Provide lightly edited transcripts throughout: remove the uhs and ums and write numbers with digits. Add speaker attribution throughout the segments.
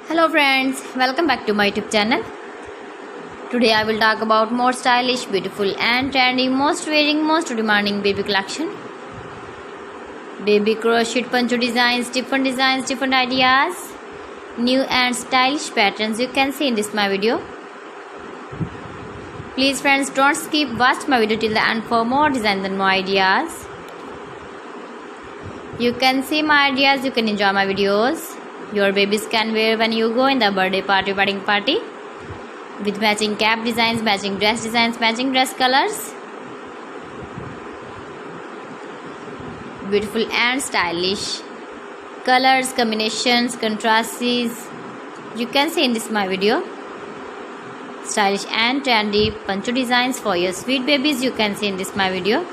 Speaker 1: Hello friends, welcome back to my YouTube channel. Today I will talk about more stylish, beautiful and trendy, most wearing, most demanding baby collection. Baby crochet poncho designs, different ideas, new and stylish patterns you can see in this my video. Please friends, don't skip, watch my video till the end for more designs and more ideas. You can see my ideas, you can enjoy my videos. Your babies can wear when you go in the birthday party, wedding party, with matching cap designs, matching dress designs, matching dress colors. Beautiful and stylish colors, combinations, contrasts you can see in this my video. Stylish and trendy poncho designs for your sweet babies you can see in this my video.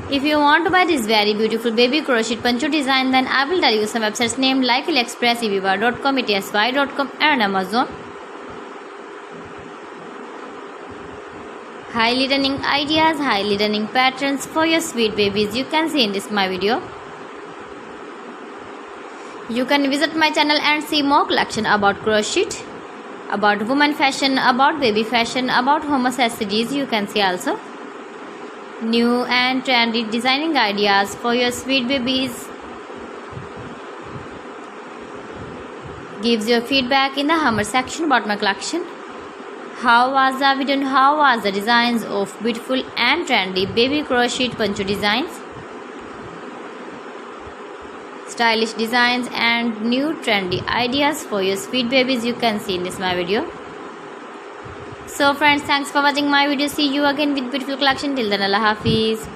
Speaker 1: If you want to buy this very beautiful baby crochet poncho design, then I will tell you some websites named like AliExpress, eBay.com, etsy.com and Amazon. Highly running ideas, highly running patterns for your sweet babies you can see in this my video. You can visit my channel and see more collection about crochet, about woman fashion, about baby fashion, about home accessories you can see also. New and trendy designing ideas for your sweet babies. Gives your feedback in the comment section about my collection. How was the video and how was the designs of beautiful and trendy baby crochet poncho designs? Stylish designs and new trendy ideas for your sweet babies you can see in this my video. So friends, thanks for watching my video. See you again with beautiful collection. Till then, Allah Hafiz.